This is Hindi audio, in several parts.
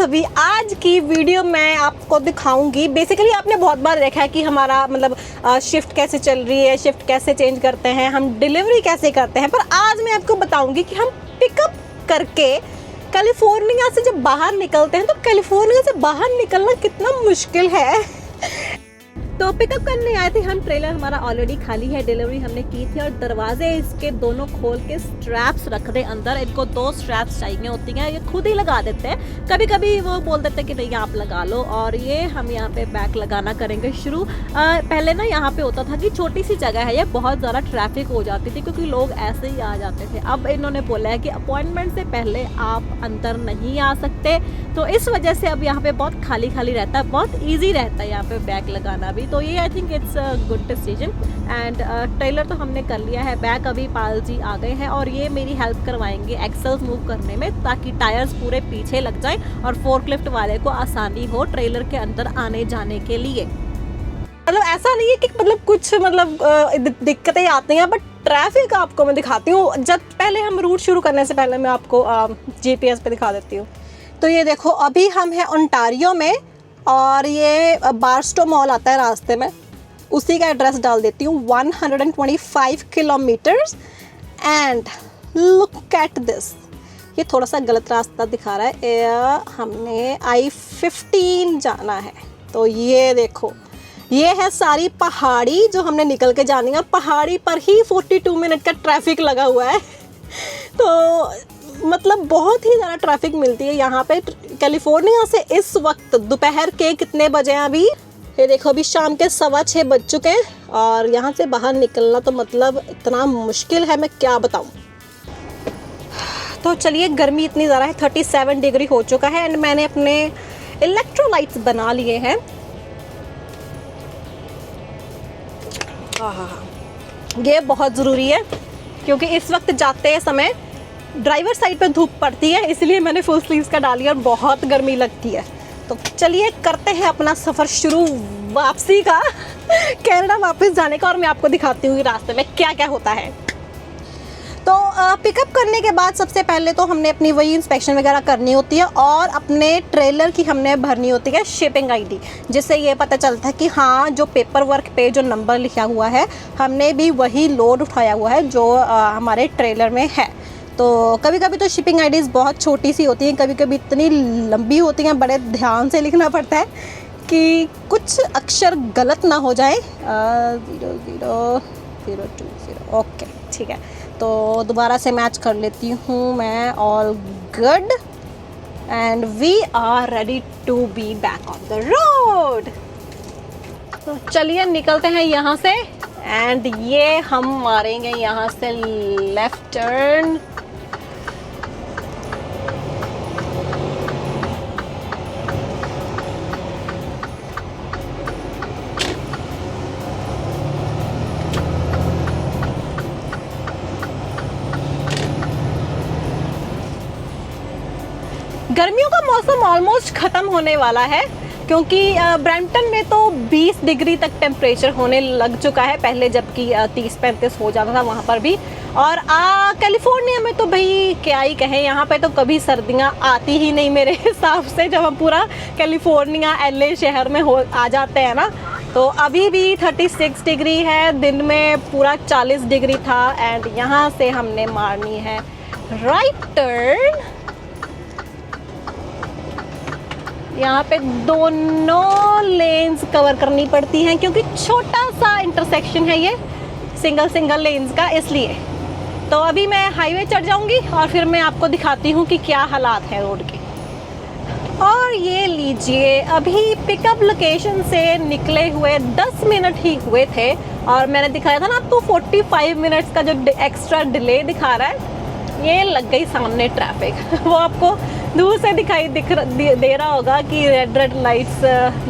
सभी, आज की वीडियो मैं आपको दिखाऊंगी। बेसिकली आपने बहुत बार देखा है कि हमारा मतलब शिफ्ट कैसे चल रही है, शिफ्ट कैसे चेंज करते हैं, हम डिलीवरी कैसे करते हैं। पर आज मैं आपको बताऊंगी कि हम पिकअप करके कैलिफोर्निया से जब बाहर निकलते हैं तो कैलिफोर्निया से बाहर निकलना कितना मुश्किल है। तो पिकअप करने आए थे हम, ट्रेलर हमारा ऑलरेडी खाली है, डिलीवरी हमने की थी और दरवाजे इसके दोनों खोल के स्ट्रैप्स रख दे अंदर। इनको 2 स्ट्रैप्स चाहिए होती हैं, ये खुद ही लगा देते हैं। कभी कभी वो बोल देते हैं कि नहीं आप लगा लो। और ये हम यहाँ पे बैक लगाना करेंगे शुरू। पहले ना यहाँ पे होता था कि छोटी सी जगह है, ये बहुत ज़्यादा ट्रैफिक हो जाती थी क्योंकि लोग ऐसे ही आ जाते थे। अब इन्होंने बोला है कि अपॉइंटमेंट से पहले आप अंदर नहीं आ सकते, तो इस वजह से अब यहाँ पे बहुत खाली खाली रहता है, बहुत ईजी रहता है यहाँ पे बैक लगाना भी। तो ये I think it's a good decision. And trailer तो हमने कर लिया है बैक, अभी पाल जी आ गए हैं और ये मेरी हेल्प करवाएंगे एक्सेल्स मूव करने में, ताकि टायर्स पूरे पीछे लग जाएं और फोर्कलिफ्ट वाले को आसानी हो ट्रेलर के अंदर आने जाने के लिए। मतलब ऐसा नहीं है कि मतलब कुछ दिक्कतें आती हैं, बट ट्रैफिक आपको मैं दिखाती हूँ। जब पहले हम रूट शुरू करने से पहले मैं आपको GPS पे दिखा देती हूँ। तो ये देखो, अभी हम हैं ओंटारियो में और ये बारस्टो मॉल आता है रास्ते में, उसी का एड्रेस डाल देती हूँ। 125 kilometres. And look at this, ये थोड़ा सा गलत रास्ता दिखा रहा है, हमने I-15 जाना है। तो ये देखो, ये है सारी पहाड़ी जो हमने निकल के जानी है, पहाड़ी पर ही 42 मिनट का ट्रैफिक लगा हुआ है। तो मतलब बहुत ही ज़्यादा ट्रैफिक मिलती है यहाँ पे कैलिफोर्निया से। इस वक्त दोपहर के कितने बजे हैं अभी, ये देखो अभी शाम के 6:15 बज चुके हैं और यहाँ से बाहर निकलना तो मतलब इतना मुश्किल है, मैं क्या बताऊँ। तो चलिए, गर्मी इतनी ज़्यादा है, 37 डिग्री हो चुका है एंड मैंने अपने इलेक्ट्रोलाइट्स बना लिए हैं। ये बहुत ज़रूरी है क्योंकि इस वक्त जाते समय ड्राइवर साइड पे धूप पड़ती है, इसलिए मैंने फुल स्लीव्स का डाली और बहुत गर्मी लगती है। तो चलिए करते हैं अपना सफ़र शुरू वापसी का, कनाडा वापस जाने का, और मैं आपको दिखाती हूँ रास्ते में क्या क्या होता है। तो पिकअप करने के बाद सबसे पहले तो हमने अपनी वही इंस्पेक्शन वगैरह करनी होती है और अपने ट्रेलर की हमने भरनी होती है शिपिंग ID, जिससे ये पता चलता है कि हाँ जो पेपर वर्क पे जो नंबर लिखा हुआ है हमने भी वही लोड उठाया हुआ है जो हमारे ट्रेलर में है। तो कभी कभी तो शिपिंग IDs बहुत छोटी सी होती हैं, कभी कभी इतनी लंबी होती हैं, बड़े ध्यान से लिखना पड़ता है कि कुछ अक्षर गलत ना हो जाए। 00020, ओके ठीक है। तो दोबारा से मैच कर लेती हूँ मैं, all good and we are ready to be back on the road. तो चलिए निकलते हैं यहाँ से एंड ये हम मारेंगे यहाँ से लेफ्ट टर्न। गर्मियों का मौसम ऑलमोस्ट ख़त्म होने वाला है क्योंकि ब्रैम्पटन में तो 20 डिग्री तक टेम्परेचर होने लग चुका है पहले, जबकि 30-35 हो जाता था वहाँ पर भी। और कैलिफोर्निया में तो भाई क्या ही कहें, यहाँ पे तो कभी सर्दियाँ आती ही नहीं मेरे हिसाब से। जब हम पूरा कैलिफोर्निया LA शहर में आ जाते हैं ना, तो अभी भी 36 डिग्री है, दिन में पूरा 40 डिग्री था। एंड यहाँ से हमने मारनी है राइट टर्न। यहाँ पे दोनों लेन्स कवर करनी पड़ती हैं क्योंकि छोटा सा इंटरसेक्शन है ये, सिंगल लेन्स का, इसलिए। तो अभी मैं हाईवे चढ़ जाऊंगी और फिर मैं आपको दिखाती हूँ कि क्या हालात है रोड के। और ये लीजिए, अभी पिकअप लोकेशन से निकले हुए 10 मिनट ही हुए थे और मैंने दिखाया था ना आपको 45 मिनट्स का जो एक्स्ट्रा डिले दिखा रहा है, ये लग गई सामने ट्रैफिक। वो आपको दूर से दे रहा होगा कि रेड लाइट्स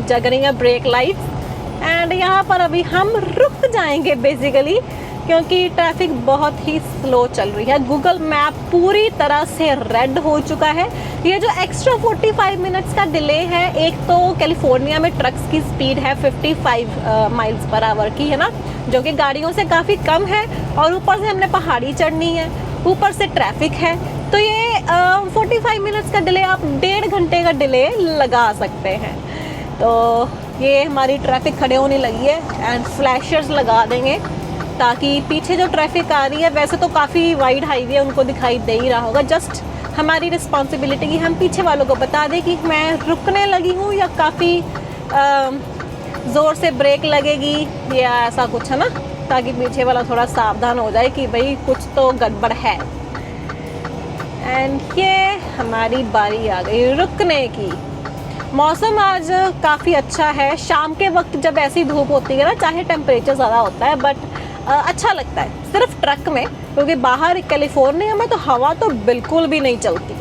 जग रही हैं, ब्रेक लाइट्स। एंड यहाँ पर अभी हम रुक जाएंगे बेसिकली क्योंकि ट्रैफिक बहुत ही स्लो चल रही है। गूगल मैप पूरी तरह से रेड हो चुका है। ये जो एक्स्ट्रा 45 मिनट्स का डिले है, एक तो कैलिफोर्निया में ट्रक्स की स्पीड है 55 माइल्स पर आवर की, है ना, जो कि गाड़ियों से काफ़ी कम है, और ऊपर से हमने पहाड़ी चढ़नी है, ऊपर से ट्रैफिक है, तो ये 45 मिनट्स का डिले आप 1.5 घंटे का डिले लगा सकते हैं। तो ये हमारी ट्रैफिक खड़े होने लगी है एंड फ्लैशर्स लगा देंगे ताकि पीछे जो ट्रैफिक आ रही है, वैसे तो काफ़ी वाइड हाईवे उनको दिखाई दे ही रहा होगा, जस्ट हमारी रिस्पॉन्सिबिलिटी कि हम पीछे वालों को बता दें कि मैं रुकने लगी हूँ या काफ़ी ज़ोर से ब्रेक लगेगी या ऐसा कुछ, है ना, ताकि पीछे वाला थोड़ा सावधान हो जाए कि भाई कुछ तो गड़बड़ है। एंड ये हमारी बारी आ गई रुकने की। मौसम आज काफ़ी अच्छा है। शाम के वक्त जब ऐसी धूप होती है ना, चाहे टेम्परेचर ज़्यादा होता है बट अच्छा लगता है सिर्फ ट्रक में, क्योंकि बाहर कैलिफोर्निया में तो हवा तो बिल्कुल भी नहीं चलती।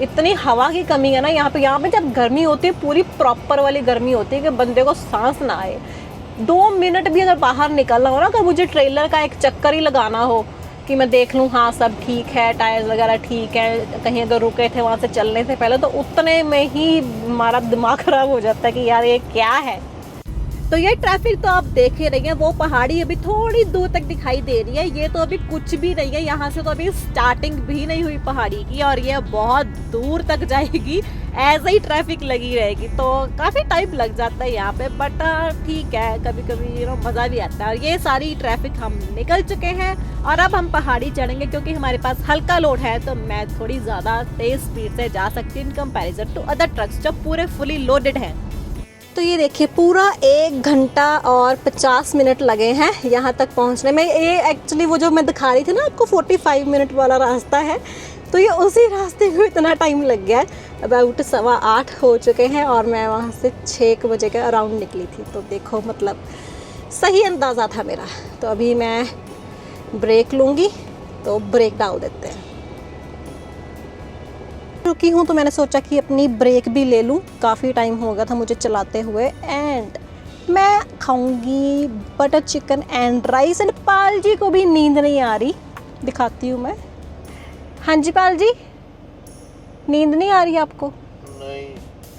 इतनी हवा की कमी है ना यहाँ पे जब गर्मी होती है पूरी प्रॉपर वाली गर्मी होती है कि बंदे को सांस ना आए। 2 मिनट भी अगर बाहर निकलना हो ना, अगर मुझे ट्रेलर का एक चक्कर ही लगाना हो कि मैं देख लूँ हाँ सब ठीक है, टायर्स वगैरह ठीक है, कहीं अगर रुके थे वहाँ से चलने से पहले, तो उतने में ही हमारा दिमाग ख़राब हो जाता है कि यार ये क्या है। तो ये ट्रैफिक तो आप देख ही रही हैं, वो पहाड़ी अभी थोड़ी दूर तक दिखाई दे रही है, ये तो अभी कुछ भी नहीं है, यहाँ से तो अभी स्टार्टिंग भी नहीं हुई पहाड़ी की और ये बहुत दूर तक जाएगी, ऐसे ही ट्रैफिक लगी रहेगी। तो काफ़ी टाइम लग जाता है यहाँ पे, बट ठीक है, कभी कभी मज़ा भी आता है। और ये सारी ट्रैफिक हम निकल चुके हैं और अब हम पहाड़ी चढ़ेंगे, क्योंकि हमारे पास हल्का लोड है तो मैं थोड़ी ज़्यादा तेज़ स्पीड से जा सकती हूँ in comparison to other trucks जो पूरे फुली लोडेड हैं। तो ये देखिए पूरा 1 घंटा और 50 मिनट लगे हैं यहाँ तक पहुँचने में। ये एक्चुअली वो जो मैं दिखा रही थी ना आपको 45 मिनट वाला रास्ता है, तो ये उसी रास्ते में इतना टाइम लग गया है। अबाउट 7:15 हो चुके हैं और मैं वहाँ से 6 बजे के अराउंड निकली थी। तो देखो मतलब सही अंदाज़ा था मेरा। तो अभी मैं ब्रेक लूँगी, तो ब्रेक डाल देते हैं। रुकी हूँ तो मैंने सोचा कि अपनी ब्रेक भी ले लूँ, काफ़ी टाइम हो गया था मुझे चलाते हुए। एंड मैं खाऊंगी butter chicken and rice. And Pal ji को भी नींद नहीं आ रही, दिखाती हूँ मैं। हाँ जी पाल जी, नींद नहीं आ रही आपको? नहीं।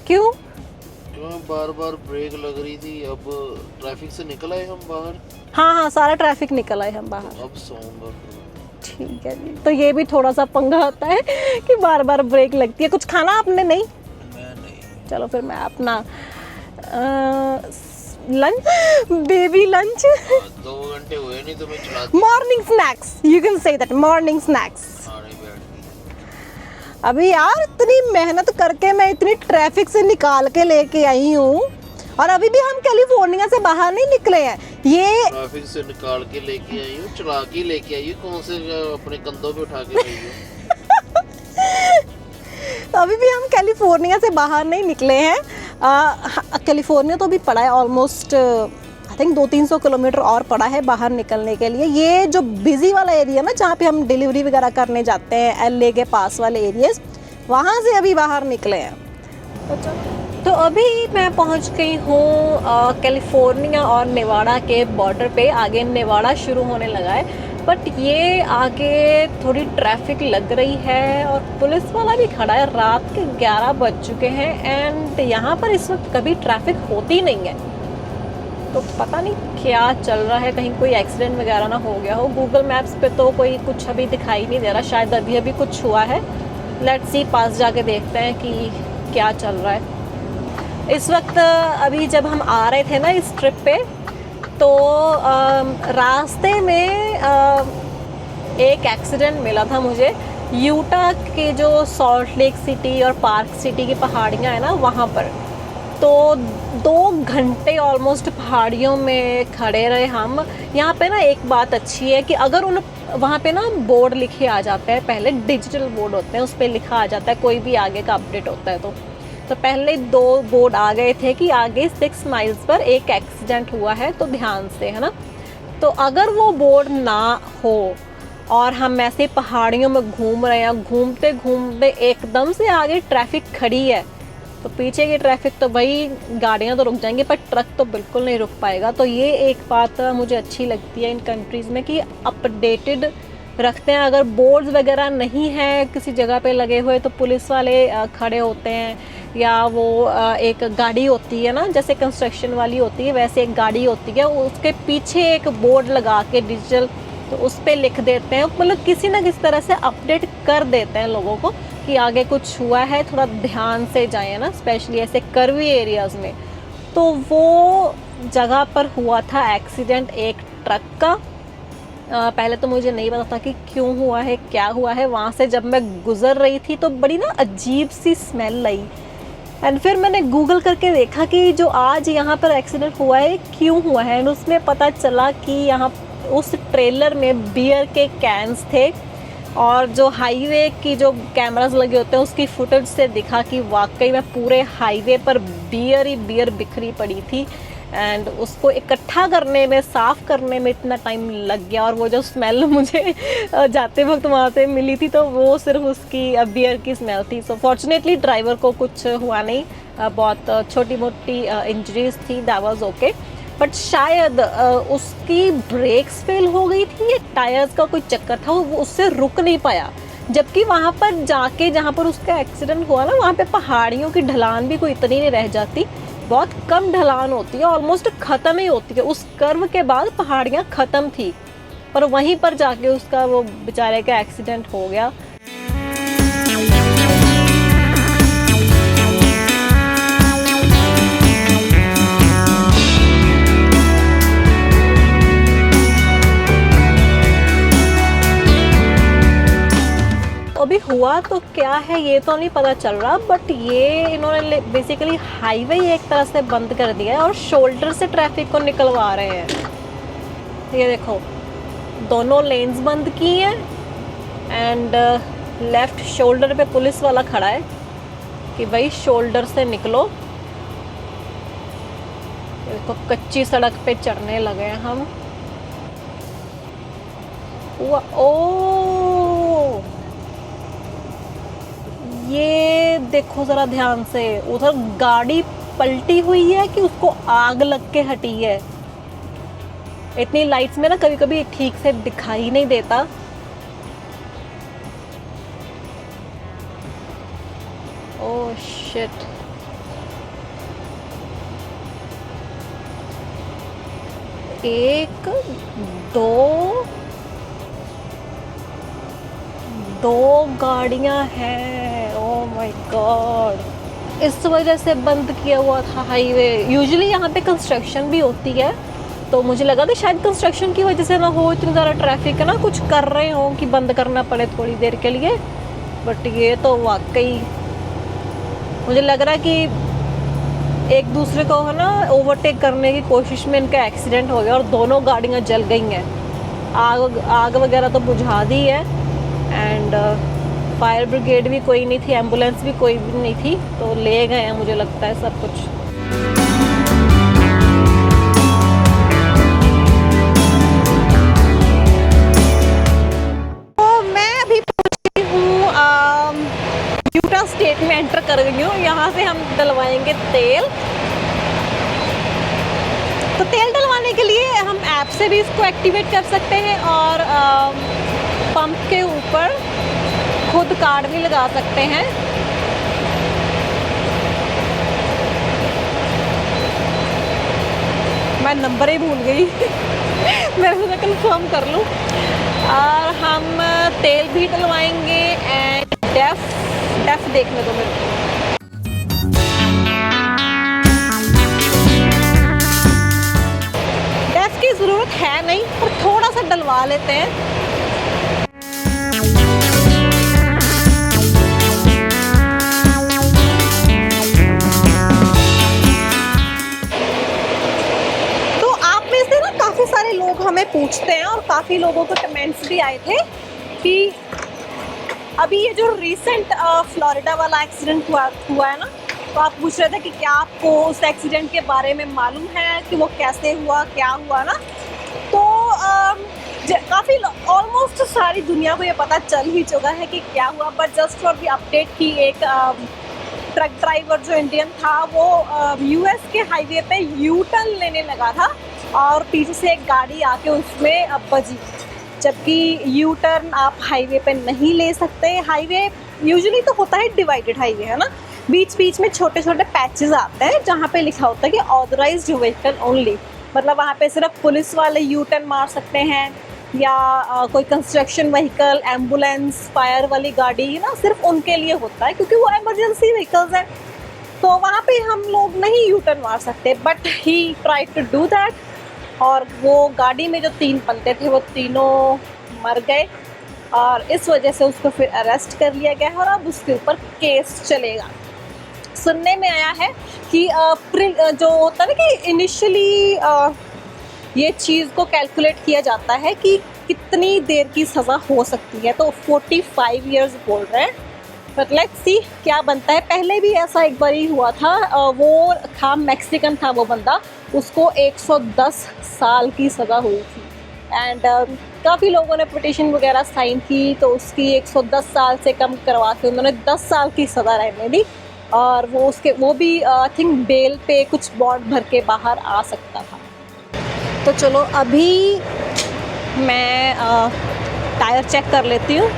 क्यों? क्यों? बार बार ब्रेक लग रही थी। अब ट्रैफिक से निकल आए हम बाहर। हाँ, सारा ट्रैफिक निकल आए हम बाहर। अब सोऊंगा। ठीक है जी। तो ये भी थोड़ा सा पंगा होता है कि बार बार ब्रेक लगती है। कुछ खाना आपने? नहीं, मैं नहीं। चलो फिर मैं अपना लंच, बेबी लंच, 2 घंटे हुए नहीं तो मैं चला। Morning snacks, you can say that, morning snacks. अभी यार इतनी मेहनत करके मैं इतनी ट्रैफिक से निकाल के लेके आई हूँ और अभी भी हम कैलिफोर्निया से बाहर नहीं निकले हैं। ये ट्रैफिक से निकाल के लेके आई हूँ, चला के लेके आई हूँ, कौन से अपने कंधों पे उठा के लाई हूँ। अभी भी हम कैलिफोर्निया से बाहर नहीं निकले हैं। कैलिफोर्निया तो भी पड़ा है ऑलमोस्ट, आई थिंक 200-300 किलोमीटर और पड़ा है बाहर निकलने के लिए। ये जो बिजी वाला एरिया ना, जहाँ पे हम डिलीवरी वगैरह करने जाते हैं, LA के पास वाले एरियाज, वहाँ से अभी बाहर निकले हैं। तो अभी मैं पहुंच गई हूँ कैलिफोर्निया और नेवाडा के बॉर्डर पे। आगे नेवाडा शुरू होने लगा है, बट ये आगे थोड़ी ट्रैफिक लग रही है और पुलिस वाला भी खड़ा है। रात के 11 बज चुके हैं एंड यहाँ पर इस वक्त कभी ट्रैफिक होती नहीं है, तो पता नहीं क्या चल रहा है, कहीं कोई एक्सीडेंट वगैरह ना हो गया हो। गूगल मैप्स पे तो कोई कुछ अभी दिखाई नहीं दे रहा, शायद अभी अभी कुछ हुआ है। लेट्स सी, पास जाके देखते हैं कि क्या चल रहा है इस वक्त। अभी जब हम आ रहे थे ना इस ट्रिप पे, तो रास्ते में एक एक्सीडेंट मिला था मुझे। यूटा के जो सॉल्ट लेक सिटी और पार्क सिटी की पहाड़ियाँ हैं ना, वहाँ पर तो 2 घंटे ऑलमोस्ट पहाड़ियों में खड़े रहे हम। यहाँ पे ना एक बात अच्छी है कि अगर वहाँ पे ना बोर्ड लिखे आ जाते हैं, पहले डिजिटल बोर्ड होते हैं, उस पर लिखा आ जाता है कोई भी आगे का अपडेट होता है। तो पहले 2 बोर्ड आ गए थे कि आगे 6 माइल्स पर एक एक्सीडेंट हुआ है, तो ध्यान से, है ना। तो अगर वो बोर्ड ना हो और हम ऐसे पहाड़ियों में घूम रहे हैं, घूमते घूमते एकदम से आगे ट्रैफिक खड़ी है, तो पीछे की ट्रैफिक तो भाई गाड़ियाँ तो रुक जाएंगी पर ट्रक तो बिल्कुल नहीं रुक पाएगा। तो ये एक बात मुझे अच्छी लगती है इन कंट्रीज़ में कि अपडेटेड रखते हैं। अगर बोर्ड्स वगैरह नहीं है किसी जगह पे लगे हुए, तो पुलिस वाले खड़े होते हैं, या वो एक गाड़ी होती है ना, जैसे कंस्ट्रक्शन वाली होती है वैसे एक गाड़ी होती है, उसके पीछे एक बोर्ड लगा के डिजिटल तो उस पे लिख देते हैं, मतलब किसी ना किसी तरह से अपडेट कर देते हैं लोगों को कि आगे कुछ हुआ है, थोड़ा ध्यान से जाएं ना, स्पेशली ऐसे कर्वी एरियाज़ में। तो वो जगह पर हुआ था एक्सीडेंट एक ट्रक का। पहले तो मुझे नहीं पता था कि क्यों हुआ है, क्या हुआ है। वहाँ से जब मैं गुज़र रही थी तो बड़ी ना अजीब सी स्मेल आई, एंड फिर मैंने गूगल करके देखा कि जो आज यहाँ पर एक्सीडेंट हुआ है क्यों हुआ है, एंड उसमें पता चला कि यहाँ उस ट्रेलर में बियर के कैंस थे, और जो हाईवे की जो कैमरास लगे होते हैं उसकी फुटेज से दिखा कि वाकई में पूरे हाईवे पर बियर ही बियर बिखरी पड़ी थी, एंड उसको इकट्ठा करने में, साफ़ करने में इतना टाइम लग गया। और वो जो स्मेल मुझे जाते वक्त वहाँ से मिली थी तो वो सिर्फ उसकी बियर की स्मेल थी। सो फॉर्चुनेटली ड्राइवर को कुछ हुआ नहीं, बहुत छोटी मोटी इंजरीज थी, दैट वाज ओके। बट शायद उसकी ब्रेक्स फेल हो गई थी या टायर्स का कोई चक्कर था, वो उससे रुक नहीं पाया। जबकि वहाँ पर जाके जहाँ पर उसका एक्सीडेंट हुआ ना, वहाँ पे पहाड़ियों की ढलान भी कोई इतनी नहीं रह जाती, बहुत कम ढलान होती है, ऑलमोस्ट ख़त्म ही होती है। उस कर्व के बाद पहाड़ियाँ ख़त्म थी, पर वहीं पर जाके उसका वो बेचारे का एक्सीडेंट हो गया। अभी हुआ तो क्या है ये तो नहीं पता चल रहा, बट ये इन्होंने बेसिकली हाईवे एक तरह से बंद कर दिया है और शोल्डर से ट्रैफिक को निकलवा रहे हैं। ये देखो, दोनों लेन्स बंद की हैं, एंड लेफ्ट शोल्डर पे पुलिस वाला खड़ा है कि भाई शोल्डर से निकलो। ये देखो, कच्ची सड़क पे चढ़ने लगे हैं हम। ओ, ये देखो ज़रा ध्यान से, उधर गाड़ी पलटी हुई है कि उसको आग लग के हटी है। इतनी लाइट्स में ना कभी कभी ठीक से दिखाई नहीं देता। ओह शिट, एक दो गाड़ियां हैं। ओह माय गॉड, इस वजह से बंद किया हुआ था हाईवे। यूजुअली यहाँ पे कंस्ट्रक्शन भी होती है, तो मुझे लगा था शायद कंस्ट्रक्शन की वजह से ना हो इतनी ज़्यादा ट्रैफिक है ना, कुछ कर रहे हो कि बंद करना पड़े थोड़ी देर के लिए। बट ये तो वाकई मुझे लग रहा है कि एक दूसरे को है ना ओवरटेक करने की कोशिश में इनका एक्सीडेंट हो गया और दोनों गाड़ियाँ जल गई हैं। आग वगैरह तो बुझा दी है, एंड फायर ब्रिगेड भी कोई नहीं थी, एम्बुलेंस भी कोई भी नहीं थी, तो ले गए हैं मुझे लगता है सब कुछ। तो मैं अभी पहुंची हूँ यूटा स्टेट में, एंटर कर गई हूँ। यहाँ से हम डलवाएंगे तेल। तो तेल डलवाने के लिए हम ऐप से भी इसको एक्टिवेट कर सकते हैं, और पंप के ऊपर खुद कार्ड भी लगा सकते हैं। मैं नंबर ही भूल गई मैं सोचा कंफर्म कर लूँ। और हम तेल भी डलवाएंगे, एंड डेफ देखने दो मेरे को। डेफ की ज़रूरत है नहीं, पर थोड़ा सा डलवा लेते हैं। काफ़ी सारे लोग हमें पूछते हैं, और काफ़ी लोगों को कमेंट्स भी आए थे कि अभी ये जो रिसेंट फ्लोरिडा वाला एक्सीडेंट हुआ है ना, तो आप पूछ रहे थे कि क्या आपको उस एक्सीडेंट के बारे में मालूम है कि वो कैसे हुआ, क्या हुआ ना। तो काफ़ी ऑलमोस्ट सारी दुनिया को ये पता चल ही चुका है कि क्या हुआ, but just for the update की एक ट्रक ड्राइवर जो इंडियन था वो यूएस के हाईवे पे यू टर्न लेने लगा था, और पीछे से एक गाड़ी आके उसमें बजी। जबकि यू टर्न आप हाईवे पे नहीं ले सकते। हाईवे यूजुअली तो होता है डिवाइडेड हाईवे, है ना, बीच बीच में छोटे छोटे पैचेस आते हैं जहाँ पे लिखा होता है कि ऑथराइज्ड व्हीकल ओनली, मतलब वहाँ पे सिर्फ पुलिस वाले यू टर्न मार सकते हैं, या कोई कंस्ट्रक्शन व्हीकल, एम्बुलेंस, फायर वाली गाड़ी ना सिर्फ उनके लिए होता है, क्योंकि वो इमरजेंसी व्हीकल्स हैं। तो वहाँ पे हम लोग नहीं यू टर्न मार सकते, but he try to do that. और वो गाड़ी में जो 3 बंदे थे वो तीनों मर गए, और इस वजह से उसको फिर अरेस्ट कर लिया गया है और अब उसके ऊपर केस चलेगा। सुनने में आया है कि जो होता है ना कि इनिशियली ये चीज़ को कैलकुलेट किया जाता है कि कितनी देर की सज़ा हो सकती है, तो 45 इयर्स बोल रहे हैं, बट लेट्स सी क्या बनता है। पहले भी ऐसा एक बार ही हुआ था, वो था मैक्सिकन था वो बंदा, उसको 110 साल की सज़ा हुई थी। एंड काफ़ी लोगों ने पिटीशन वगैरह साइन की, तो उसकी 110 साल से कम करवा के उन्होंने 10 साल की सज़ा रहने दी, और वो भी आई थिंक बेल पे कुछ बॉन्ड भर के बाहर आ सकता था। तो चलो अभी मैं टायर चेक कर लेती हूँ।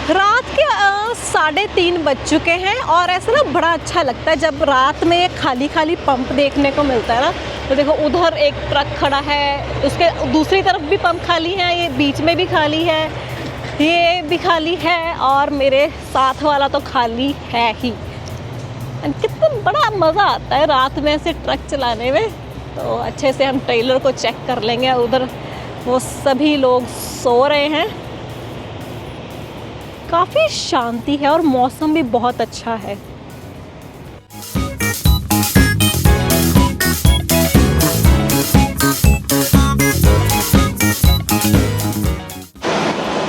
रात के 3:30 बज चुके हैं, और ऐसा ना बड़ा अच्छा लगता है जब रात में खाली खाली पंप देखने को मिलता है ना। तो देखो उधर एक ट्रक खड़ा है, उसके दूसरी तरफ भी पंप खाली है, ये बीच में भी खाली है, ये भी खाली है, और मेरे साथ वाला तो खाली है ही। कितना बड़ा मज़ा आता है रात में से ट्रक चलाने में। तो अच्छे से हम ट्रेलर को चेक कर लेंगे। उधर वो सभी लोग सो रहे हैं, काफ़ी शांति है और मौसम भी बहुत अच्छा है।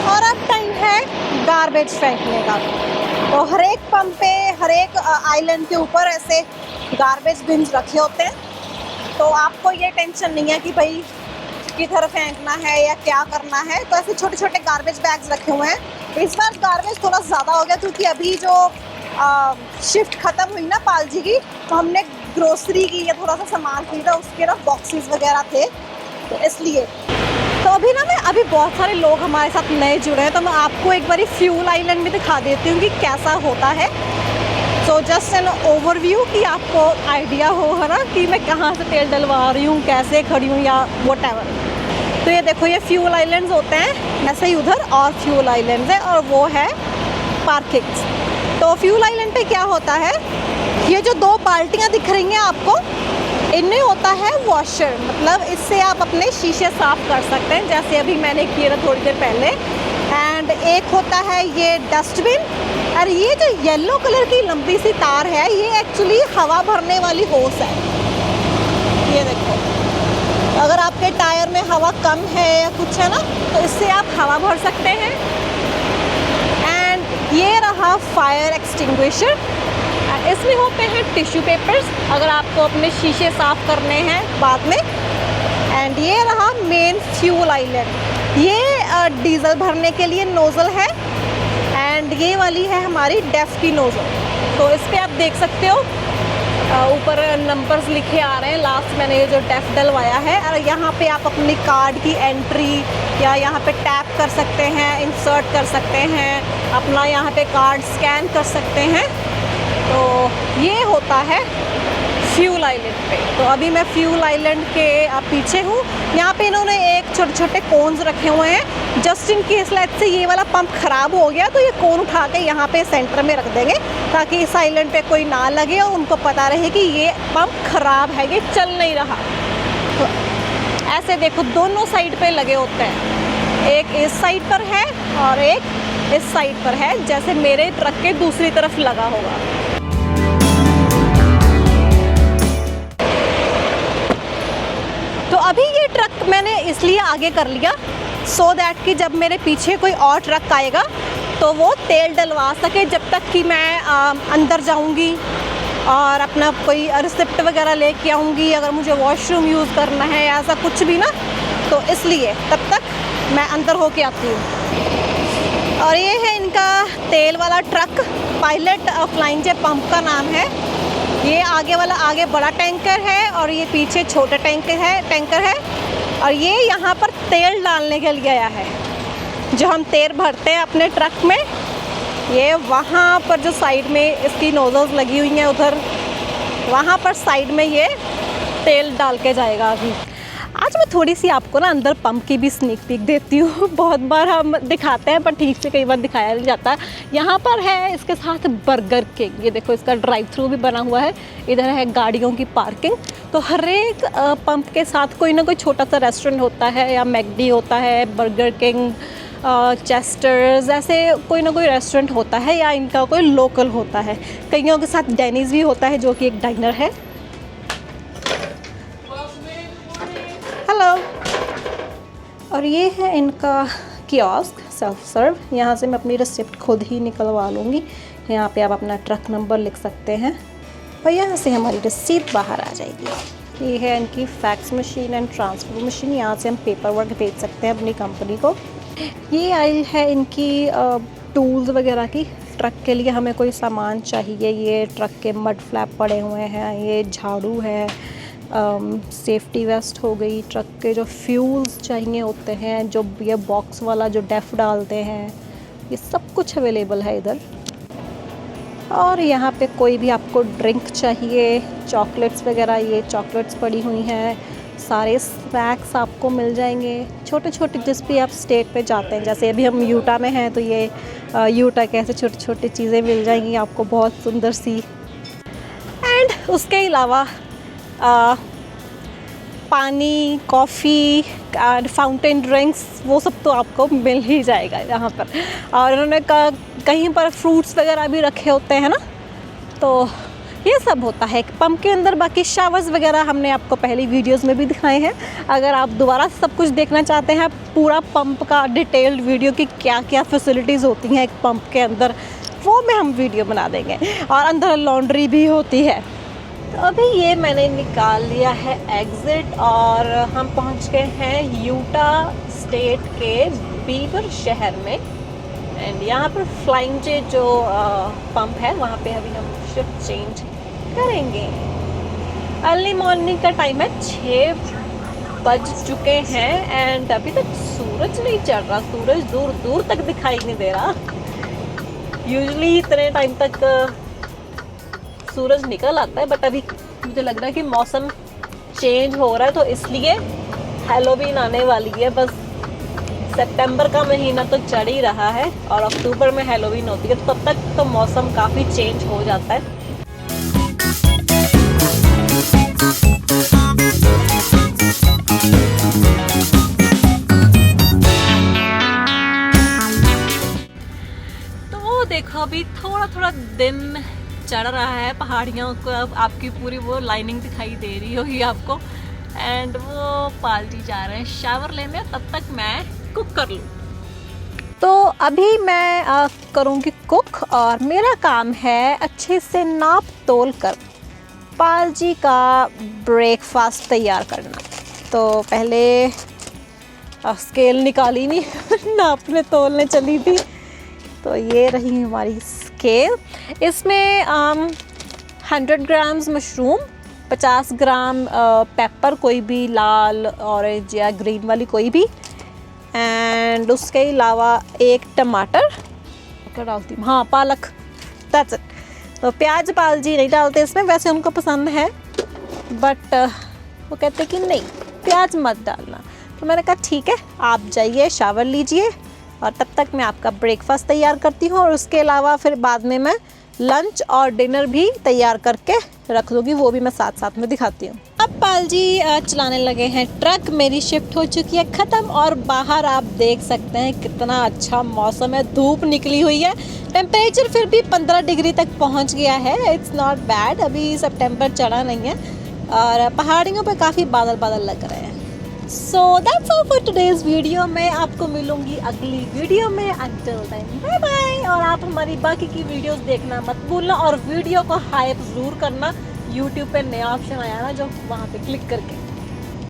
और अब टाइम है गार्बेज फेंकने का। तो हर एक पंप पे, हर एक आइलैंड के ऊपर ऐसे गार्बेज बिन्स रखे होते हैं, तो आपको ये टेंशन नहीं है कि भाई किधर फेंकना है या क्या करना है। तो ऐसे छोटे छोटे गार्बेज बैग्स रखे हुए हैं। इस बार गार्बेज थोड़ा ज़्यादा हो गया, क्योंकि अभी जो शिफ्ट ख़त्म हुई ना पालजी की, तो हमने ग्रोसरी की या थोड़ा सा सामान खरीदा, उसके ना बॉक्सेस वगैरह थे, तो इसलिए। तो अभी बहुत सारे लोग हमारे साथ नए जुड़े हैं, तो मैं आपको एक बारी फ्यूल आइलैंड में दिखा देती हूँ कि कैसा होता है। सो जस्ट एन ओवरव्यू, कि आपको आइडिया हो है ना कि मैं कहाँ से तेल डलवा रही हूँ, कैसे खड़ी हूँ या व्हाटएवर। तो ये देखो, ये फ्यूल आइलैंड्स होते हैं, ऐसे ही उधर और फ्यूल आइलैंड्स है, और वो है पार्किंग्स। तो फ्यूल आइलैंड पे क्या होता है, ये जो 2 बाल्टियाँ दिख रही हैं आपको, इनमें होता है वॉशर, मतलब इससे आप अपने शीशे साफ़ कर सकते हैं, जैसे अभी मैंने किया था थोड़ी देर पहले। एंड एक होता है ये डस्टबिन, और ये जो येलो कलर की लंबी सी तार है, ये एक्चुअली हवा भरने वाली होस है। ये देखो, अगर आपके टायर में हवा कम है या कुछ है ना, तो इससे आप हवा भर सकते हैं। एंड ये रहा फायर एक्सटिंग्विशर, इसमें होते हैं टिश्यू पेपर्स, अगर आपको अपने शीशे साफ़ करने हैं बाद में। एंड ये रहा मेन फ्यूल आइलैंड, ये डीजल भरने के लिए नोज़ल है, एंड ये वाली है हमारी डेफ की नोज़ल। तो इस पर आप देख सकते हो ऊपर नंबर्स लिखे आ रहे हैं, लास्ट मैंने ये जो डेफ डलवाया है। और यहाँ पे आप अपनी कार्ड की एंट्री या यहाँ पे टैप कर सकते हैं, इंसर्ट कर सकते हैं, अपना यहाँ पे कार्ड स्कैन कर सकते हैं। तो ये होता है फ्यूल आइलैंड पे। तो अभी मैं फ्यूल आइलैंड के पीछे हूँ। यहाँ पे इन्होंने एक छोटे छोटे कोन्स रखे हुए हैं, जस्ट इन केस लेट से ये वाला पंप ख़राब हो गया तो ये कोन उठा के यहाँ पे सेंटर में रख देंगे, ताकि इस आइलैंड पे कोई ना लगे और उनको पता रहे कि ये पंप ख़राब है, ये चल नहीं रहा। तो ऐसे देखो दोनों साइड पे लगे होते हैं, एक इस साइड पर है और एक इस साइड पर है, जैसे मेरे ट्रक के दूसरी तरफ लगा होगा। तो अभी ये ट्रक मैंने इसलिए आगे कर लिया सो दैट कि जब मेरे पीछे कोई और ट्रक आएगा तो वो तेल डलवा सके, जब तक कि मैं अंदर जाऊंगी और अपना कोई रिसिप्ट वगैरह लेके आऊँगी, अगर मुझे वॉशरूम यूज़ करना है या ऐसा कुछ भी ना, तो इसलिए तब तक मैं अंदर होके आती हूँ। और ये है इनका तेल वाला ट्रक, पायलट फ्लाइंग जे पंप का नाम है। ये आगे वाला आगे बड़ा टैंकर है और ये पीछे छोटा टैंकर है और ये यहाँ पर तेल डालने के लिए आया है। जो हम तेल भरते हैं अपने ट्रक में, ये वहाँ पर जो साइड में इसकी नोजल्स लगी हुई हैं, उधर वहाँ पर साइड में ये तेल डाल के जाएगा अभी। आज मैं थोड़ी सी आपको ना अंदर पंप की भी स्नीक पीक देती हूँ। बहुत बार हम दिखाते हैं पर ठीक से कई बार दिखाया नहीं जाता। यहाँ पर है इसके साथ बर्गर किंग, ये देखो इसका ड्राइव थ्रू भी बना हुआ है। इधर है गाड़ियों की पार्किंग। तो हर एक पंप के साथ कोई ना कोई छोटा सा रेस्टोरेंट होता है, या मैकडी होता है, बर्गर किंग, चेस्टर्स, ऐसे कोई ना कोई रेस्टोरेंट होता है, या इनका कोई लोकल होता है। कईयों के साथ डेनीज भी होता है जो कि एक डाइनर है। हेलो। और ये है इनका कियोस्क सेल्फ सर्व। यहाँ से मैं अपनी रिसिप्ट खुद ही निकलवा लूँगी। यहाँ पे आप अपना ट्रक नंबर लिख सकते हैं और यहाँ से हमारी रसीद बाहर आ जाएगी। ये है इनकी fax machine and transfer machine. यहाँ से हम पेपर वर्क भेज सकते हैं अपनी कंपनी को। ये आई है इनकी टूल्स वगैरह की। ट्रक के लिए हमें कोई सामान चाहिए, ये ट्रक के मड फ्लैप पड़े हुए हैं, ये झाड़ू है, सेफ्टी वेस्ट हो गई, ट्रक के जो फ्यूल्स चाहिए होते हैं, जो ये बॉक्स वाला जो डेफ डालते हैं, ये सब कुछ अवेलेबल है इधर। और यहाँ पे कोई भी आपको ड्रिंक चाहिए, चॉकलेट्स वगैरह, ये चॉकलेट्स पड़ी हुई हैं, सारे स्नैक्स आपको मिल जाएंगे। छोटे छोटे जिस भी आप स्टेट पे जाते हैं, जैसे अभी हम यूटा में हैं तो ये यूटा के ऐसे छोटे छोटे चीज़ें मिल जाएंगी आपको बहुत सुंदर सी। एंड उसके अलावा पानी, कॉफ़ी एंड फाउंटेन ड्रिंक्स, वो सब तो आपको मिल ही जाएगा यहाँ पर। और इन्होंने कहीं पर फ्रूट्स वगैरह भी रखे होते हैं ना, तो ये सब होता है पंप के अंदर। बाकी शावर्स वगैरह हमने आपको पहली वीडियोस में भी दिखाए हैं। अगर आप दोबारा सब कुछ देखना चाहते हैं, पूरा पंप का डिटेल्ड वीडियो की क्या क्या फैसिलिटीज़ होती हैं एक पंप के अंदर, वो में हम वीडियो बना देंगे। और अंदर लॉन्ड्री भी होती है। तो अभी ये मैंने निकाल लिया है एग्ज़िट और हम पहुंच गए हैं यूटा स्टेट के बीबर शहर में। एंड यहाँ पर फ्लाइंग जे जो पंप है वहाँ पे अभी हम शिफ्ट चेंज करेंगे। अर्ली मॉर्निंग का टाइम है, 6 बज चुके हैं एंड अभी तक सूरज नहीं चढ़ रहा। सूरज दूर दूर तक दिखाई नहीं दे रहा। यूजुअली इतने टाइम तक सूरज निकल आता है, बट अभी मुझे लग रहा है कि मौसम चेंज हो रहा है, तो इसलिए हैलोवीन आने वाली है। बस सितंबर का महीना तो चढ़ ही रहा है और अक्टूबर में हैलोवीन होती है, तो तब तक तो मौसम काफ़ी चेंज हो जाता है। तो देखो अभी थोड़ा थोड़ा दिन चढ़ रहा है पहाड़ियों को, अब आपकी पूरी वो लाइनिंग दिखाई दे रही होगी आपको। एंड वो पालजी जा रहे हैं शावर लेने, तब तक मैं कुक कर लूँ। तो अभी मैं करूँगी कुक और मेरा काम है अच्छे से नाप तोल कर पालजी का ब्रेकफास्ट तैयार करना। तो पहले स्केल निकाली नहीं नापने तोलने चली थी, तो ये रही हमारी स्केल। इसमें 100 ग्राम्स मशरूम, 50 ग्राम पेपर, कोई भी लाल, ऑरेंज या ग्रीन वाली कोई भी, एंड उसके अलावा 1 टमाटर। क्या डालती हूँ? हाँ, पालक, दैट्स इट। तो प्याज पालजी नहीं डालते इसमें, वैसे उनको पसंद है बट वो कहते कि नहीं प्याज मत डालना। तो मैंने कहा ठीक है, आप जाइए शावर लीजिए और तब तक मैं आपका ब्रेकफास्ट तैयार करती हूँ। और उसके अलावा फिर बाद में मैं लंच और डिनर भी तैयार करके रख दूँगी, वो भी मैं साथ साथ में दिखाती हूँ। अब पालजी चलाने लगे हैं ट्रक। मेरी शिफ्ट हो चुकी है ख़त्म और बाहर आप देख सकते हैं कितना अच्छा मौसम है। धूप निकली हुई है, टेम्परेचर फिर भी 15 डिग्री तक पहुँच गया है। इट्स नॉट बैड, अभी सितंबर चढ़ा नहीं है और पहाड़ियों पर काफ़ी बादल बादल लग रहे हैं। So that's all for today's video. मैं आपको मिलूंगी अगली वीडियो में। Until then bye bye. और आप हमारी बाकी की वीडियोस देखना मत भूलना और वीडियो को हाइप ज़रूर करना। यूट्यूब पे नया ऑप्शन आया ना जो, वहाँ पे क्लिक करके